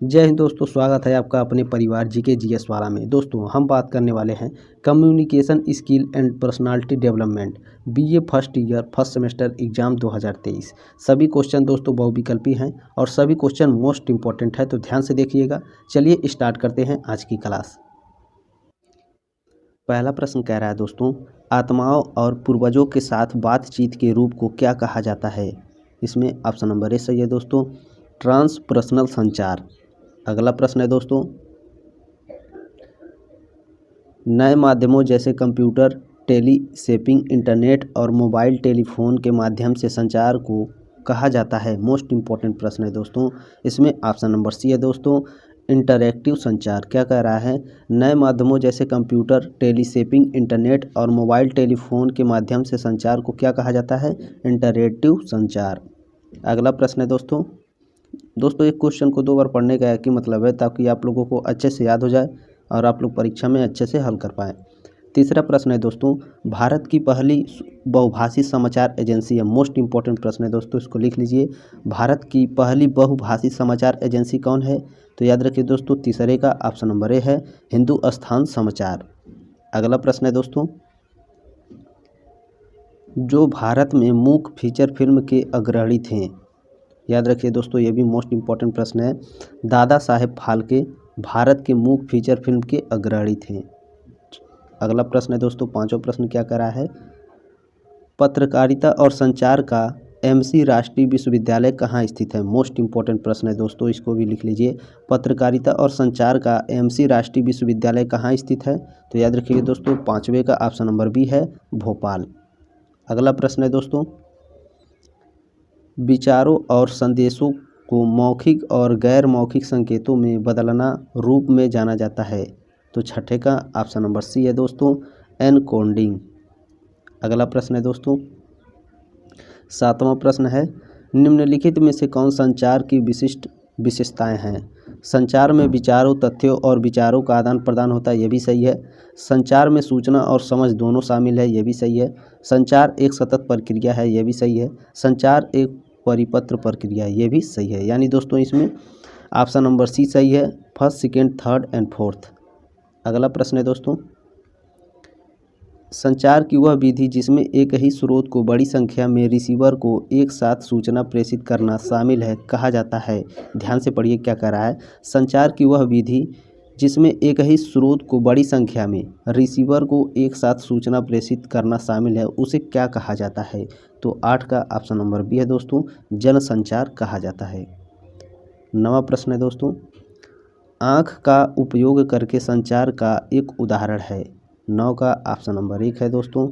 जय हिंद दोस्तों, स्वागत है आपका अपने परिवार जीके जीएस वाला में। दोस्तों हम बात करने वाले हैं communication skill and personality development BA first year first semester exam 2023। सभी क्वेश्चन दोस्तों बहुविकल्पी हैं और सभी क्वेश्चन मोस्ट इंपॉर्टेंट है, तो ध्यान से देखिएगा। चलिए स्टार्ट करते हैं आज की क्लास। पहला प्रश्न कह रहा है दोस्तों, आत्माओं और पूर्वजों के साथ बातचीत के रूप को क्या कहा जाता है। इसमें ऑप्शन नंबर ए सही है दोस्तों, ट्रांसपर्सनल संचार। अगला प्रश्न है दोस्तों, नए माध्यमों जैसे कंप्यूटर, टेलीशेपिंग, इंटरनेट और मोबाइल टेलीफोन के माध्यम से संचार को कहा जाता है। मोस्ट इंपॉर्टेंट प्रश्न है दोस्तों। इसमें ऑप्शन नंबर सी है दोस्तों, इंटरैक्टिव संचार। क्या कह रहा है, नए माध्यमों जैसे कंप्यूटर, टेलीशेपिंग, इंटरनेट और मोबाइल टेलीफोन के माध्यम से संचार को क्या कहा जाता है, इंटरैक्टिव संचार। अगला प्रश्न है दोस्तों एक क्वेश्चन को 2 बार पढ़ने का एक ही मतलब है, ताकि आप लोगों को अच्छे से याद हो जाए और आप लोग परीक्षा में अच्छे से हल कर पाएँ। तीसरा प्रश्न है दोस्तों, भारत की पहली बहुभाषी समाचार एजेंसी है। मोस्ट इंपॉर्टेंट प्रश्न है दोस्तों, इसको लिख लीजिए। भारत की पहली बहुभाषी समाचार एजेंसी कौन है, तो याद रखिए दोस्तों, तीसरे का ऑप्शन नंबर ए है, हिंदुस्तान समाचार। अगला प्रश्न है दोस्तों, जो भारत में मूक फीचर फिल्म के अग्रणी थे। याद रखिए दोस्तों, ये भी मोस्ट इंपॉर्टेंट प्रश्न है। दादा साहेब फाल्के भारत के मूक फीचर फिल्म के अग्रणी थे। अगला प्रश्न है दोस्तों, पांचवा प्रश्न क्या करा है, पत्रकारिता और संचार का एमसी राष्ट्रीय विश्वविद्यालय कहाँ स्थित है। मोस्ट इंपॉर्टेंट प्रश्न है दोस्तों, इसको भी लिख लीजिए। पत्रकारिता और संचार का एमसी राष्ट्रीय विश्वविद्यालय कहाँ स्थित है, तो याद रखिए दोस्तों, पाँचवें का ऑप्शन नंबर बी है, भोपाल। अगला प्रश्न है दोस्तों, विचारों और संदेशों को मौखिक और गैर मौखिक संकेतों में बदलना रूप में जाना जाता है, तो छठे का ऑप्शन नंबर सी है दोस्तों, एनकोडिंग। अगला प्रश्न है दोस्तों, सातवां प्रश्न है, निम्नलिखित में से कौन संचार की विशिष्ट विशेषताएं हैं। संचार में विचारों, तथ्यों और विचारों का आदान प्रदान होता है, यह भी सही है। संचार में सूचना और समझ दोनों शामिल है, यह भी सही है। संचार एक सतत प्रक्रिया है, यह भी सही है। संचार एक परिपत्र प्रक्रिया है, यह भी सही है। यानी दोस्तों इसमें ऑप्शन नंबर सी सही है, first, second, third and fourth. अगला प्रश्न है दोस्तों, संचार की वह विधि जिसमें एक ही स्रोत को बड़ी संख्या में रिसीवर को एक साथ सूचना प्रेषित करना शामिल है, कहा जाता है। ध्यान से पढ़िए क्या कह रहा है, संचार की वह विधि जिसमें एक ही स्रोत को बड़ी संख्या में रिसीवर को एक साथ सूचना प्रेषित करना शामिल है, उसे क्या कहा जाता है, तो 8 का ऑप्शन नंबर बी है दोस्तों, जनसंचार कहा जाता है। 9वां प्रश्न है दोस्तों, आँख का उपयोग करके संचार का एक उदाहरण है। 9 का ऑप्शन नंबर 1 है दोस्तों,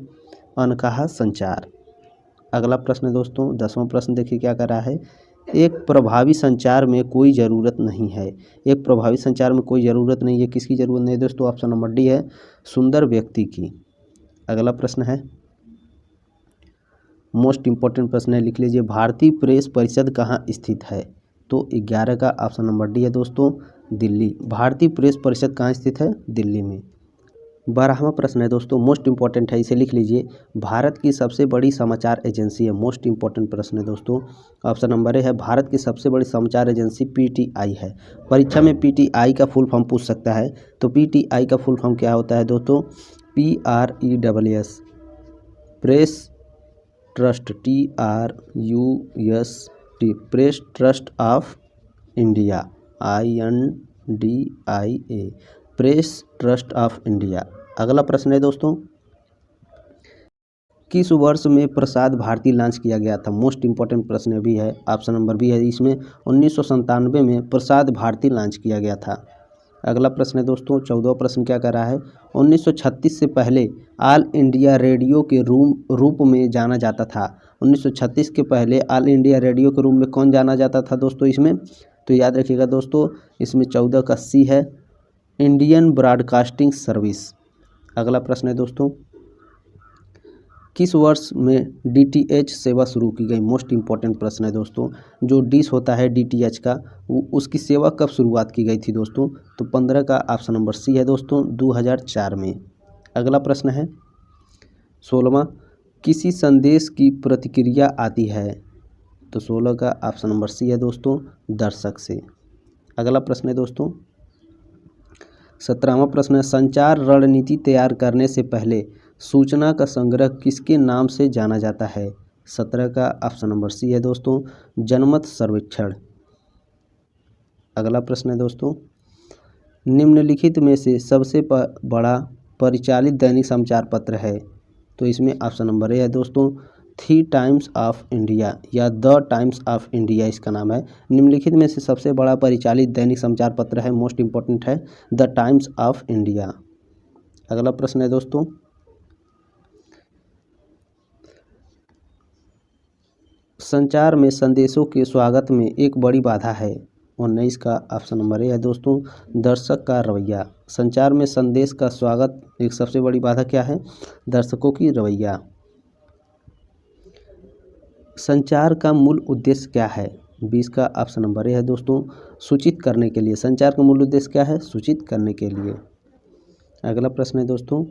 अनकहा संचार। अगला प्रश्न है दोस्तों, 10वां प्रश्न देखिए क्या कर रहा है, एक प्रभावी संचार में कोई ज़रूरत नहीं है। एक प्रभावी संचार में कोई ज़रूरत नहीं है, किसकी ज़रूरत नहीं है दोस्तों, ऑप्शन नंबर डी है, सुंदर व्यक्ति की। अगला प्रश्न है, मोस्ट इंपॉर्टेंट प्रश्न है, लिख लीजिए, भारतीय प्रेस परिषद कहाँ स्थित है, तो 11 का ऑप्शन नंबर डी है दोस्तों, दिल्ली। भारतीय प्रेस परिषद कहाँ स्थित है, दिल्ली में। 12वां प्रश्न है दोस्तों, मोस्ट इंपॉर्टेंट है, इसे लिख लीजिए, भारत की सबसे बड़ी समाचार एजेंसी है। मोस्ट इंपॉर्टेंट प्रश्न है दोस्तों, ऑप्शन नंबर ए है, भारत की सबसे बड़ी समाचार एजेंसी पीटीआई है। परीक्षा में पीटीआई का फुल फॉर्म पूछ सकता है, तो पीटीआई का फुल फॉर्म क्या होता है दोस्तों, PRESS, press trust, TRUST, press trust of India, INDIA, press trust of India. अगला प्रश्न है दोस्तों, किस वर्ष में प्रसार भारती लॉन्च किया गया था। मोस्ट इंपॉर्टेंट प्रश्न भी है, ऑप्शन नंबर बी है, इसमें 1997 में प्रसार भारती लॉन्च किया गया था। अगला प्रश्न है दोस्तों, 14वां प्रश्न क्या कर रहा है, 1936 से पहले ऑल इंडिया रेडियो के रूप में जाना जाता था। 1936 के पहले ऑल इंडिया रेडियो के रूप में कौन जाना जाता था दोस्तों इसमें, तो याद रखिएगा दोस्तों, इसमें 14 का सी है, इंडियन ब्रॉडकास्टिंग सर्विस। अगला प्रश्न है दोस्तों, किस वर्ष में डीटीएच सेवा शुरू की गई। मोस्ट इंपॉर्टेंट प्रश्न है दोस्तों, जो डिश होता है डीटीएच का, वो उसकी सेवा कब शुरुआत की गई थी दोस्तों, तो 15 का ऑप्शन नंबर सी है दोस्तों, 2004 में। अगला प्रश्न है 16वां, किसी संदेश की प्रतिक्रिया आती है, तो 16 का ऑप्शन नंबर सी है दोस्तों, दर्शक से। अगला प्रश्न है दोस्तों 17वां प्रश्न है, संचार रणनीति तैयार करने से पहले सूचना का संग्रह किसके नाम से जाना जाता है? 17 का ऑप्शन नंबर सी है दोस्तों, जनमत सर्वेक्षण। अगला प्रश्न है दोस्तों, निम्नलिखित में से सबसे बड़ा परिचालित दैनिक समाचार पत्र है? तो इसमें ऑप्शन नंबर ए है दोस्तों, द टाइम्स ऑफ इंडिया या द टाइम्स ऑफ इंडिया इसका नाम है। निम्नलिखित में से सबसे बड़ा परिचालित दैनिक समाचार पत्र है, मोस्ट इम्पोर्टेंट है, द टाइम्स ऑफ इंडिया। अगला प्रश्न है दोस्तों, संचार में संदेशों के स्वागत में एक बड़ी बाधा है? 19 का ऑप्शन नंबर ए है दोस्तों, दर्शक का रवैया। संचार में संदेश का स्वागत एक सबसे बड़ी बाधा क्या है? दर्शकों की रवैया। संचार का मूल उद्देश्य क्या है? 20 का ऑप्शन नंबर ए है दोस्तों, सूचित करने के लिए। संचार का मूल उद्देश्य क्या है? सूचित करने के लिए। अगला प्रश्न है दोस्तों,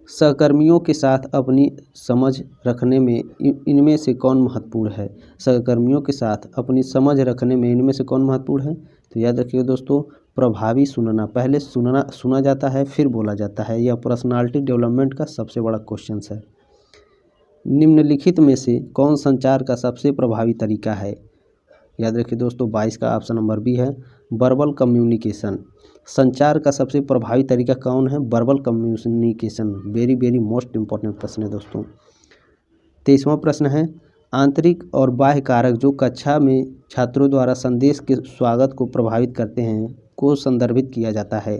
सहकर्मियों के साथ अपनी समझ रखने में इनमें से कौन महत्वपूर्ण है? सहकर्मियों के साथ अपनी समझ रखने में इनमें से कौन महत्वपूर्ण है? तो याद रखिए दोस्तों, प्रभावी सुनना। पहले सुना जाता है फिर बोला जाता है। यह पर्सनालिटी डेवलपमेंट का सबसे बड़ा क्वेश्चन है। निम्नलिखित में से कौन संचार का सबसे प्रभावी तरीका है? याद रखिए दोस्तों, 22 का ऑप्शन नंबर बी है, वर्बल कम्युनिकेशन। संचार का सबसे प्रभावी तरीका कौन है? Verbal communication. Very very most important प्रश्न है दोस्तों। 23वां प्रश्न है, आंतरिक और बाह्य कारक जो कक्षा में छात्रों द्वारा संदेश के स्वागत को प्रभावित करते हैं को संदर्भित किया जाता है?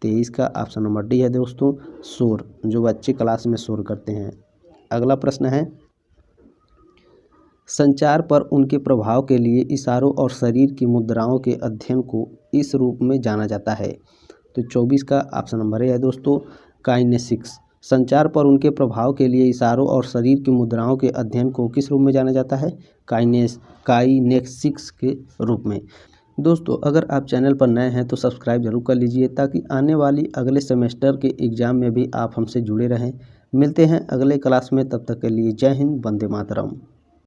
23 का ऑप्शन नंबर डी है दोस्तों, शोर। जो बच्चे क्लास में शोर करते हैं। अगला प्रश्न है, संचार पर उनके प्रभाव के लिए इशारों और शरीर की मुद्राओं के अध्ययन को इस रूप में जाना जाता है? तो 24 का ऑप्शन नंबर ए है दोस्तों, काइनेसिक्स। संचार पर उनके प्रभाव के लिए इशारों और शरीर की मुद्राओं के अध्ययन को किस रूप में जाना जाता है? काइनेसिक्स के रूप में। दोस्तों, अगर आप चैनल पर नए हैं तो सब्सक्राइब जरूर कर लीजिए ताकि आने वाली अगले सेमेस्टर के एग्ज़ाम में भी आप हमसे जुड़े रहें। मिलते हैं अगले क्लास में, तब तक के लिए जय हिंद, वंदे मातरम।